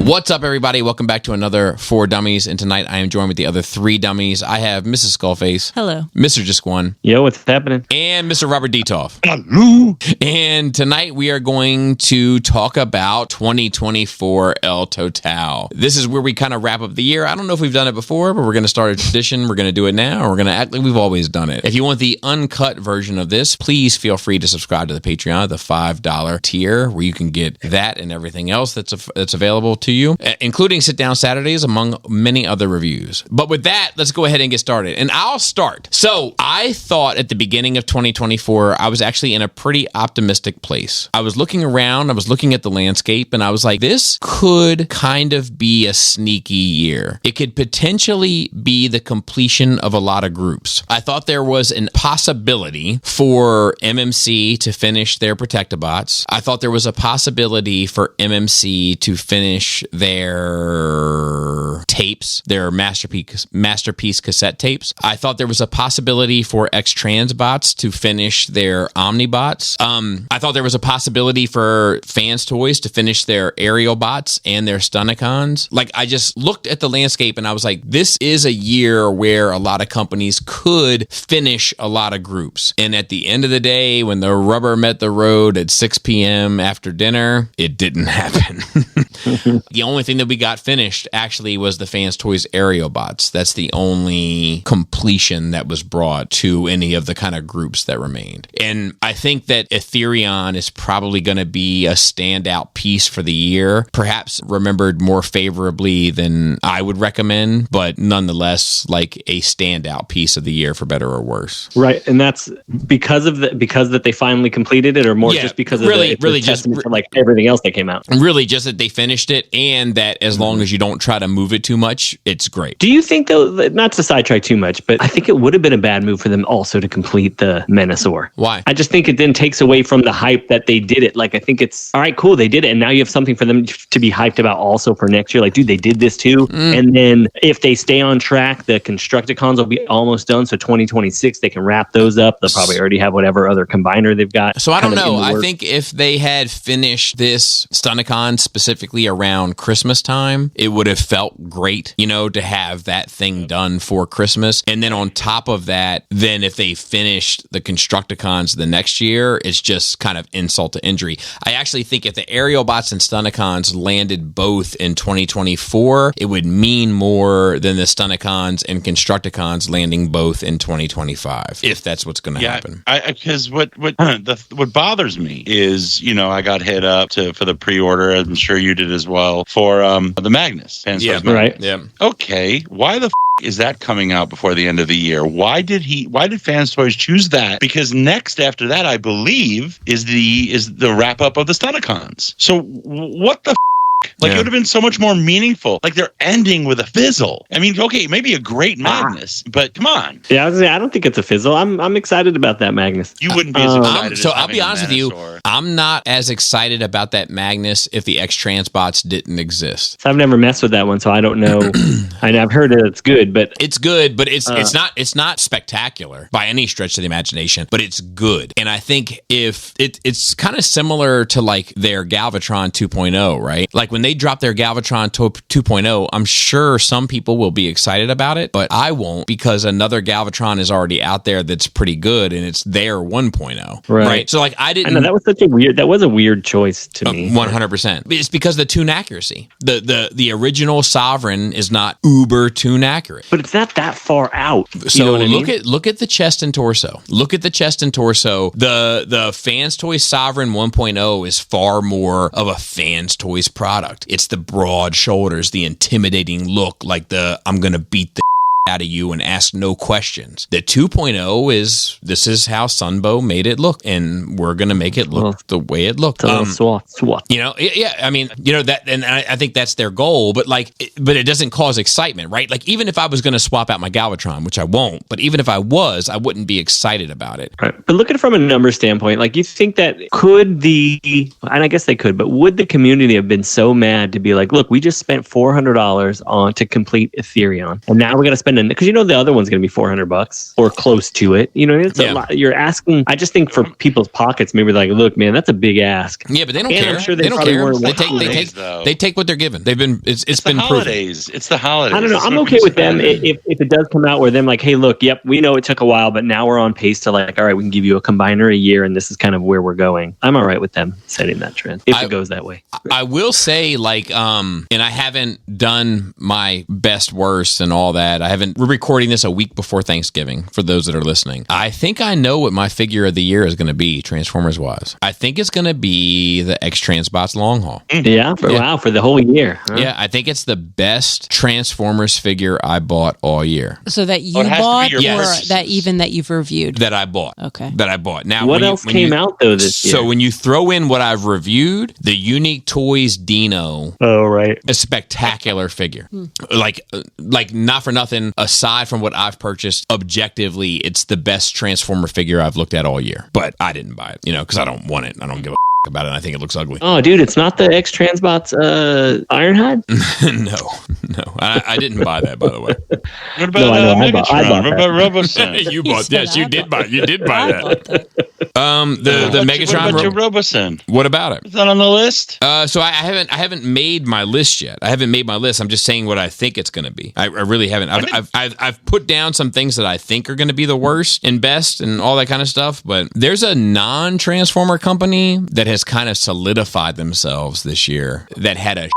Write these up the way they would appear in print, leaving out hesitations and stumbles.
What's up, everybody? Welcome back to another 4 Dummies, and tonight I am joined with the other 3 dummies. I have Mrs. Skullface. Hello. Mr. Just One. Yo, what's happening? And Mr. Robert Detoff. Hello. And tonight we are going to talk about 2024 El Total. This is where we kind of wrap up the year. I don't know if we've done it before, but we're going to start a tradition. We're going to do it now, and we're going to act like we've always done it. If you want the uncut version of this, please feel free to subscribe to the Patreon, the $5 tier, where you can get that and everything else that's available to you, including Sit Down Saturdays, among many other reviews. But with that, let's go ahead and get started. And I'll start. So I thought at the beginning of 2024, I was actually in a pretty optimistic place. I was looking around, I was looking at the landscape, and I was like, this could kind of be a sneaky year. It could potentially be the completion of a lot of groups. I thought there was a possibility for MMC to finish their Protectabots. I thought there was a possibility for MMC to finish their tapes, their masterpiece cassette tapes. I thought there was a possibility for X-Transbots to finish their Omnibots. I thought there was a possibility for Fans Toys to finish their Aerial Bots and their Stunicons. Like, I just looked at the landscape and I was like, this is a year where a lot of companies could finish a lot of groups. And at the end of the day, when the rubber met the road at 6 p.m. after dinner, it didn't happen. The only thing that we got finished actually was the Fans Toys Aerial Bots. That's the only completion that was brought to any of the kind of groups that remained. And I think that Ethereon is probably going to be a standout piece for the year, perhaps remembered more favorably than I would recommend, but nonetheless like a standout piece of the year for better or worse. Right, and that's because that they finally completed it, or more just because of really just for like everything else that came out. Really, just that they finished it, and that as long as you don't try to move it too much, it's great. Do you think, though, not to sidetrack too much, but I think it would have been a bad move for them also to complete the Menasor. Why? I just think it then takes away from the hype that they did it. Like, I think it's, all right, cool, they did it, and now you have something for them to be hyped about also for next year. Like, dude, they did this too. And then if they stay on track, the Constructicons will be almost done. So 2026, they can wrap those up. They'll probably already have whatever other combiner they've got. So I don't know. I think if they had finished this Stunicon specifically around Christmas time, it would have felt great, to have that thing done for Christmas. And then on top of that, then if they finished the Constructicons the next year, it's just kind of insult to injury. I actually think if the Aerial Bots and Stunicons landed both in 2024, it would mean more than the Stunicons and Constructicons landing both in 2025, if that's what's going to happen. Because what bothers me is, I got hit up for the pre-order. I'm sure you did as well for the Magnus. Right. Yeah. Okay. Why the is that coming out before the end of the year? Why did Fans Toys choose that? Because next after that, I believe, is the wrap up of the Stunicons. So what the Like, it would have been so much more meaningful. Like, they're ending with a fizzle. I mean, okay, maybe a great Magnus, but come on. Yeah, I was gonna say, I don't think it's a fizzle. I'm excited about that Magnus. You wouldn't be as excited. So I'll be honest with you. I'm not as excited about that Magnus if the X-Transbots didn't exist. So I've never messed with that one, so I don't know. I've heard that it's good, but it's not spectacular by any stretch of the imagination, but it's good. And I think if it's kind of similar to like their Galvatron 2.0, right? Like when they drop their Galvatron 2.0, I'm sure some people will be excited about it, but I won't, because another Galvatron is already out there that's pretty good, and it's their 1.0, right? So like I know that was a weird choice to me. 100%. It's because of the tune accuracy. The original Sovereign is not uber tune accurate, but it's not that far out. So look at the chest and torso. Look at the chest and torso. The Fans Toys Sovereign 1.0 is far more of a Fans Toys product. It's the broad shoulders, the intimidating look, like I'm gonna beat the out of you and ask no questions. The 2.0 this is how Sunbow made it look, and we're gonna make it look the way it looked. SWAT. Yeah, I mean, that, and I think that's their goal, but it doesn't cause excitement, right? Like, even if I was gonna swap out my Galvatron, which I won't, but even if I was, I wouldn't be excited about it. Right. But looking from a number standpoint, like, you think that and I guess they could, but would the community have been so mad to be like, look, we just spent $400 to complete Ethereon, and now we're gonna spend spending, because the other one's going to be $400 or close to it. It's a lot. You're asking. I just think for people's pockets, maybe like, look, man, that's a big ask. Yeah, but they don't care. I'm sure they don't care. They take what they're given. They've been. It's been holidays. proven. It's the holidays. I don't know. I'm okay with them if it does come out where them like, hey, look, yep, we know it took a while, but now we're on pace to like, all right, we can give you a combiner a year, and this is kind of where we're going. I'm all right with them setting that trend if it goes that way. I will say, like, and I haven't done my best worst and all that. We're recording this a week before Thanksgiving for those that are listening. I think I know what my figure of the year is going to be, Transformers wise. I think it's going to be the X-Transbots long haul. Yeah, for the whole year. Huh? Yeah, I think it's the best Transformers figure I bought all year. So that you bought, or Yes. that you've reviewed? That I bought. Okay. That I bought. Now, what else came out though this year? So when you throw in what I've reviewed, the Unique Toys Dino. Oh, right. A spectacular figure. Like not for nothing, aside from what I've purchased, objectively, it's the best Transformer figure I've looked at all year. But I didn't buy it, because I don't want it. I don't give a about it. I think it looks ugly. Oh, dude, it's not the X-Transbots Ironhide? No. I didn't buy that, by the way. What about Megatron? What about Robosen? You bought yes, you did buy that. The Megatron. What about your Robosen? What about it? Is that on the list? So I haven't made my list yet. I haven't made my list. I'm just saying what I think it's going to be. I really haven't. I've put down some things that I think are going to be the worst and best and all that kind of stuff. But there's a non-Transformer company that has kind of solidified themselves this year that had a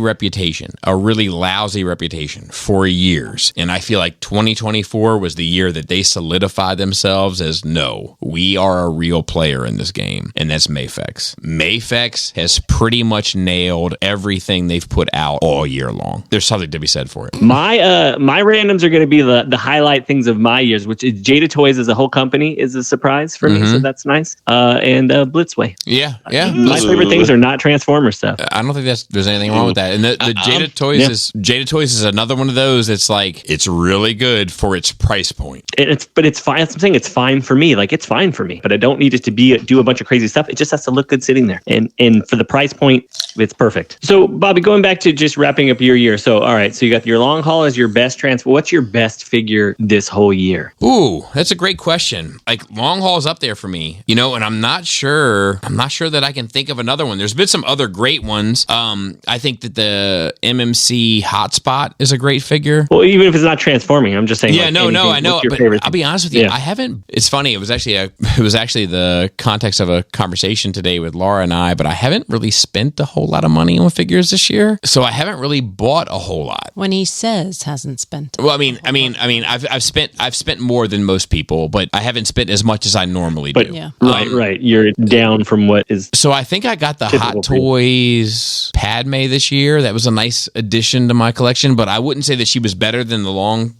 reputation, a really lousy reputation for years. And I feel like 2024 was the year that they solidified themselves as, no, we are a real player in this game. And that's Mafex. Mafex has pretty much nailed everything they've put out all year long. There's something to be said for it. My randoms are going to be the highlight things of my years, which is Jada Toys as a whole company is a surprise for me. So that's nice. And Blitzway. Yeah. My favorite things are not Transformer stuff. I don't think there's anything wrong with that. And the Jada Toys is another one of those. It's like, it's really good for its price point. But it's fine. I'm saying it's fine for me. Like, it's fine for me, but I don't need it to do a bunch of crazy stuff. It just has to look good sitting there. And for the price point, it's perfect. So Bobby, going back to just wrapping up your year. So, all right. So you got your long haul as your best transfer. What's your best figure this whole year? Ooh, that's a great question. Like, long haul's up there for me, and I'm not sure that I can think of another one. There's been some other great ones. I think that the MMC Hotspot is a great figure. Well, even if it's not transforming, I'm just saying. Yeah, I know. But I'll be honest with you, Yeah. I haven't. It's funny. It was actually the context of a conversation today with Laura and I. But I haven't really spent a whole lot of money on figures this year, so I haven't really bought a whole lot. When he says hasn't spent. Well, I've spent more than most people, but I haven't spent as much as I normally do. Yeah. Right. You're down from what is. So I think I got the Hot Toys Padme this year. That was a nice addition to my collection, but I wouldn't say that she was better than the long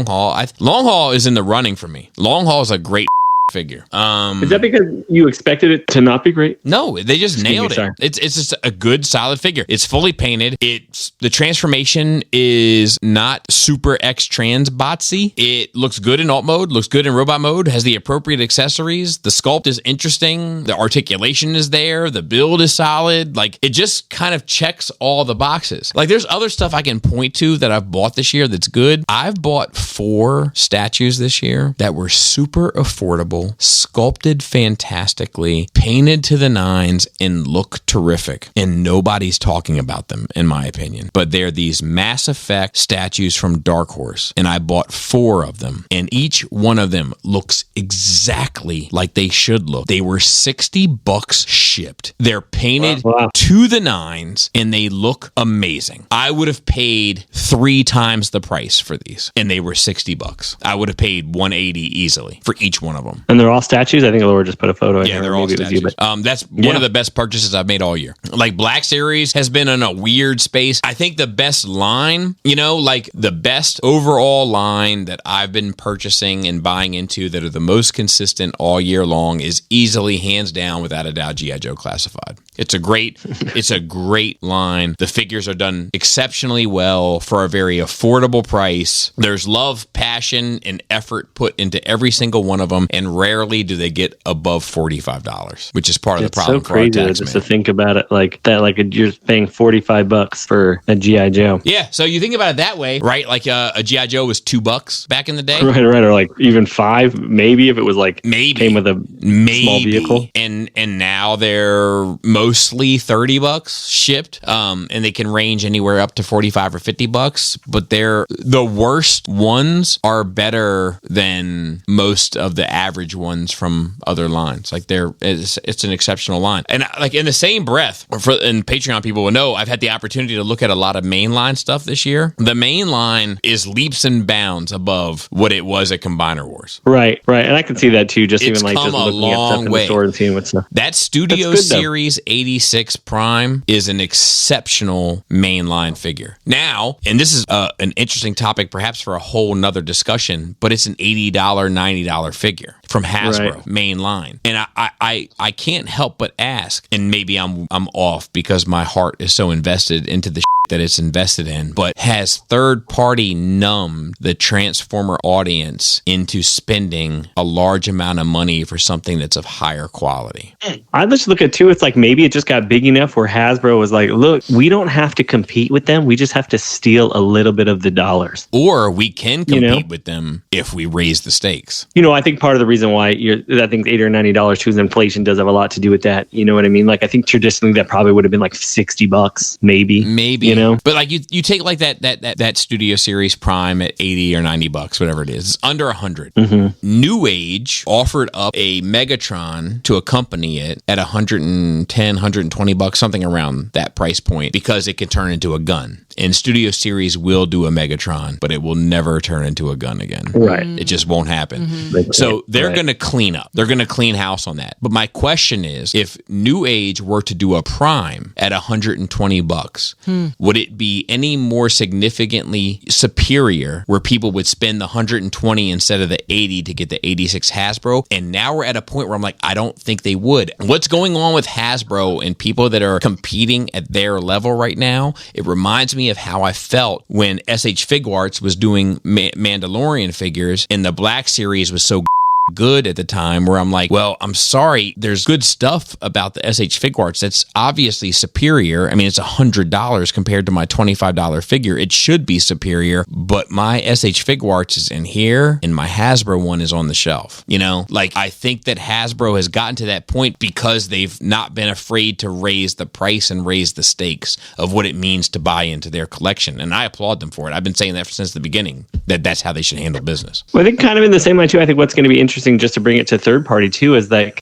haul. Long haul is in the running for me. Long haul is a great figure. Is that because you expected it to not be great? No, they just nailed it. It's just a good, solid figure. It's fully painted. The transformation is not super X-Transbotsy. It looks good in alt mode, looks good in robot mode, has the appropriate accessories. The sculpt is interesting. The articulation is there. The build is solid. Like, it just kind of checks all the boxes. Like, there's other stuff I can point to that I've bought this year that's good. I've bought 4 statues this year that were super affordable, sculpted fantastically, painted to the nines, and look terrific. And nobody's talking about them, in my opinion. But they're these Mass Effect statues from Dark Horse. And I bought 4 of them. And each one of them looks exactly like they should look. They were $60 shipped. They're painted to the nines, and they look amazing. I would have paid 3 times the price for these, and they were $60. I would have paid $180 easily for each one of them. And they're all statues? I think Laura just put a photo in Yeah, here. they're all statues. That's one of the best purchases I've made all year. Like, Black Series has been in a weird space. I think the best line, like the best overall line that I've been purchasing and buying into that are the most consistent all year long is easily, hands down, without a doubt, G.I. Joe Classified. It's a great line. The figures are done exceptionally well for a very affordable price. There's love, passion, and effort put into every single one of them, and rarely do they get above $45, which is part of the problem so for our crazy taxman. just to think about it like that. Like you're paying $45 for a GI Joe. Yeah, so you think about it that way, right? Like a GI Joe was $2 back in the day, right, or like even $5, maybe if it was like came with a small vehicle. And now they're mostly $30 shipped, and they can range anywhere up to $45 or $50. But the worst ones are better than most of the average ones from other lines. Like it's an exceptional line. And like in the same breath, and Patreon people will know, I've had the opportunity to look at a lot of mainline stuff this year. The main line is leaps and bounds above what it was at Combiner Wars. Right. And I can see that too. Just It's even like come just a looking at stuff long in way. the store and seeing what's stuff. That Studio That's good, though. Series 86 Prime is an exceptional mainline figure. Now, and this is an interesting topic perhaps for a whole nother discussion, but it's an $80, $90 figure from Hasbro, mainline. And I can't help but ask, and maybe I'm off because my heart is so invested into the that it's invested in, but has third party numbed the Transformer audience into spending a large amount of money for something that's of higher quality? I just look at too, it's like maybe it just got big enough where Hasbro was like, look, we don't have to compete with them. We just have to steal a little bit of the dollars. Or we can compete with them if we raise the stakes. I think part of the reason why I think $80 or $90 too is inflation does have a lot to do with that. You know what I mean? Like I think traditionally that probably would have been like $60, maybe. But like you take like that Studio Series Prime at $80 or $90, whatever it is, it's under $100. Mm-hmm. New Age offered up a Megatron to accompany it at $110, $120, something around that price point, because it can turn into a gun. And Studio Series will do a Megatron, but it will never turn into a gun again. Right. It just won't happen. So they're going to clean up. They're going to clean house on that. But my question is, if New Age were to do a Prime at $120, would it be any more significantly superior where people would spend the $120 instead of the $80 to get the 86 Hasbro? And now we're at a point where I'm like, I don't think they would. What's going on with Hasbro and people that are competing at their level right now? It reminds me of how I felt when SH Figuarts was doing Mandalorian figures and the Black Series was so good at the time, where I'm like, well, I'm sorry, there's good stuff about the SH Figuarts that's obviously superior. I mean, it's $100 compared to my $25 figure. It should be superior, but my SH Figuarts is in here and my Hasbro one is on the shelf. Like I think that Hasbro has gotten to that point because they've not been afraid to raise the price and raise the stakes of what it means to buy into their collection. And I applaud them for it. I've been saying that since the beginning, that's how they should handle business. Well, I think kind of in the same way too, I think what's going to be interesting just to bring it to third party too is like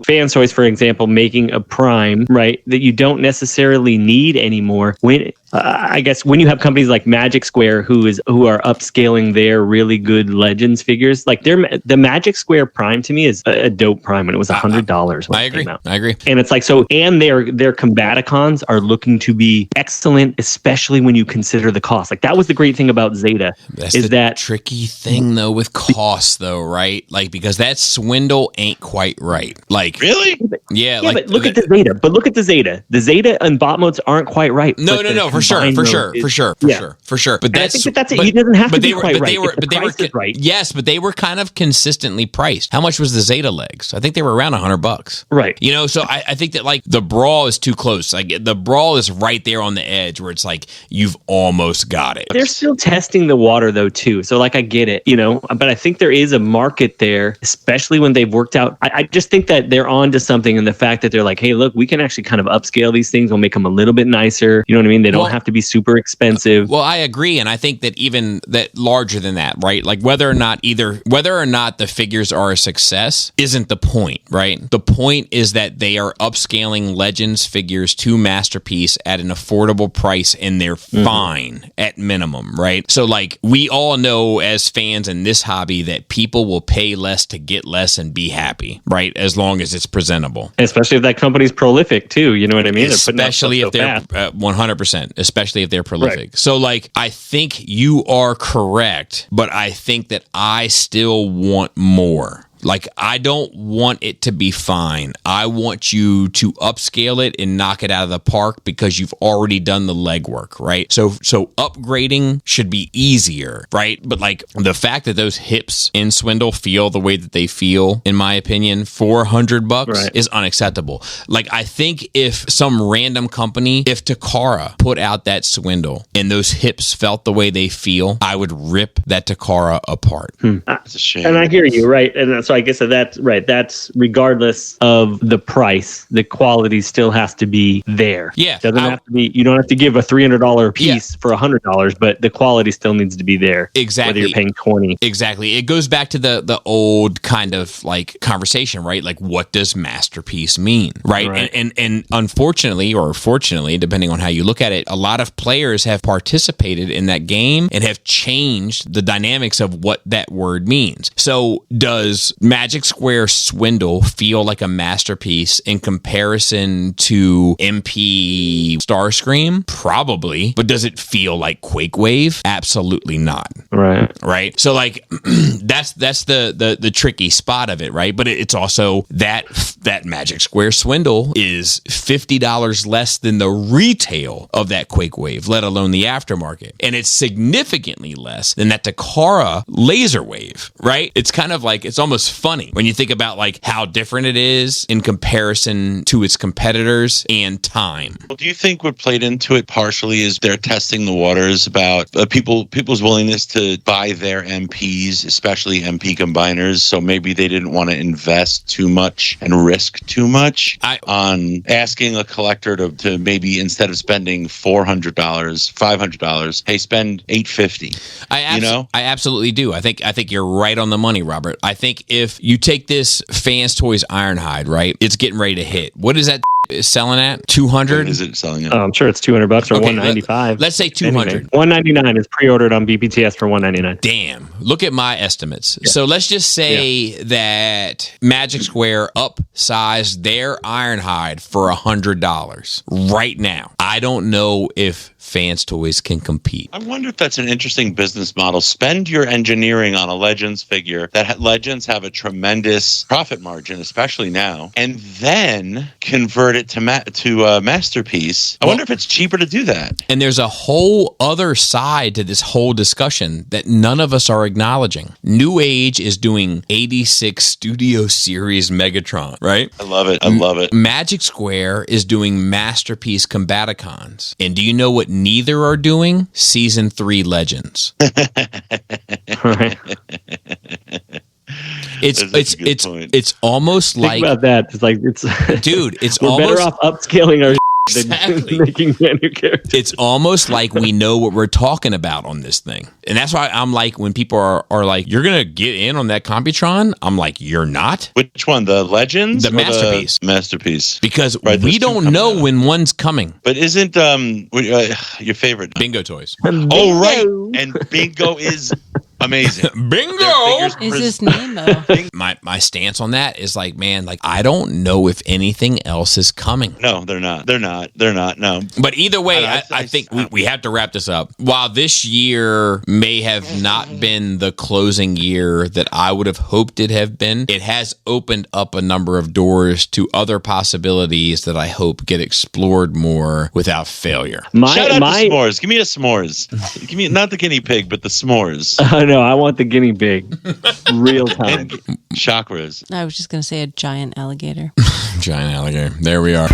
Fans Toys, for example, making a Prime, right, that you don't necessarily need anymore. When I guess when you have companies like Magic Square who are upscaling their really good Legends figures, like the Magic Square Prime to me is a dope Prime, and it was $100 when it came out. I agree. And it's like and their Combaticons are looking to be excellent, especially when you consider the cost. Like that was the great thing about Zeta. That tricky thing though with costs though, right? Like because that swindle ain't quite right. Like really? Yeah. But look at the Zeta. The Zeta and bot modes aren't quite right. No. For sure. But I think that's it. He doesn't have to be quite right. But they were right. Yes, but they were kind of consistently priced. How much was the Zeta legs? I think they were around $100. Right. So I think that like the Brawl is too close. Like the Brawl is right there on the edge where it's like you've almost got it. They're still testing the water though too. So like I get it, but I think there is a market there, especially when they've worked out. I just think that they're on to something in the fact that they're like, hey, look, we can actually kind of upscale these things. We'll make them a little bit nicer. You know what I mean? They don't have to be super expensive. Well, I agree, and I think that even that larger than that, right? Like whether or not the figures are a success isn't the point, right? The point is that they are upscaling Legends figures to Masterpiece at an affordable price, and they're fine at minimum, right? So like we all know as fans in this hobby that people will pay less to get less and be happy, right? As long as it's presentable. Especially if that company's prolific too, you know what I mean? Especially if they're 100%, especially if they're prolific. Right. So like I think you are correct, but I think that I still want more Like, I don't want it to be fine. I want you to upscale it and knock it out of the park because you've already done the legwork, right? So upgrading should be easier, right? But like the fact that those hips in Swindle feel the way that they feel, in my opinion, $400 is unacceptable. Like, I think if some random company, if Takara put out that Swindle and those hips felt the way they feel, I would rip that Takara apart. That's a shame. And I hear you, right? And so I guess that's right. That's regardless of the price, the quality still has to be there. Yeah. Doesn't have to be, you don't have to give a $300 piece for $100, but the quality still needs to be there. Exactly. Whether you're paying 20. Exactly. It goes back to the old kind of like conversation, right? Like, what does masterpiece mean? Right. And unfortunately, or fortunately, depending on how you look at it, a lot of players have participated in that game and have changed the dynamics of what that word means. So does Magic Square Swindle feel like a masterpiece in comparison to MP Starscream? Probably. But does it feel like Quake Wave? Absolutely not. Right. So like that's the tricky spot of it, right? But it's also that Magic Square Swindle is $50 less than the retail of that Quake Wave, let alone the aftermarket. And it's significantly less than that Takara Laser Wave, right? It's kind of like, it's almost funny when you think about like how different it is in comparison to its competitors and time. Well, do you think what played into it partially is they're testing the waters about people's willingness to buy their MPs, especially MP combiners? So maybe they didn't want to invest too much and risk too much on asking a collector to maybe, instead of spending $400, $500, hey, spend $850. I absolutely do. I think you're right on the money, Robert. I think if you take this Fans Toys Ironhide, right, it's getting ready to hit. What is that selling at? 200? Is it selling at? I'm sure it's $200 or $195. Let's say 200. Anyway, $199 is pre-ordered on BPTS for $199. Damn. Look at my estimates. Yeah. So let's just say that Magic Square upsized their Ironhide for $100 right now. I don't know if Fans Toys can compete. I wonder if that's an interesting business model. Spend your engineering on a Legends figure that Legends have a tremendous profit margin, especially now, and then convert it to Masterpiece. I wonder if it's cheaper to do that. And there's a whole other side to this whole discussion that none of us are acknowledging. New Age is doing 86 Studio Series Megatron, right? I love it. I love it. Magic Square is doing Masterpiece Combaticons. And do you know what neither are doing? Season 3 Legends. It's almost Think like about that. It's like dude. It's we're almost better off upscaling our exactly. than making brand new characters. It's almost like we know what we're talking about on this thing, and that's why I'm like, when people are like, "You're gonna get in on that Computron," I'm like, "You're not." Which one? The Legends? The Masterpiece. Masterpiece. Because we don't know when one's coming. But isn't your favorite Bingo Toys? Bingo. Oh, right. And Bingo is amazing. Bingo is his name though. My stance on that is like, man, like I don't know if anything else is coming. No, they're not. No. But either way, I think we have to wrap this up. While this year may have not been the closing year that I would have hoped it have been, it has opened up a number of doors to other possibilities that I hope get explored more without failure. Shout out to s'mores. Give me a s'mores. Give me not the guinea pig, but the s'mores. No, I want the guinea pig. Real time. Chakras. I was just going to say a giant alligator. Giant alligator. There we are.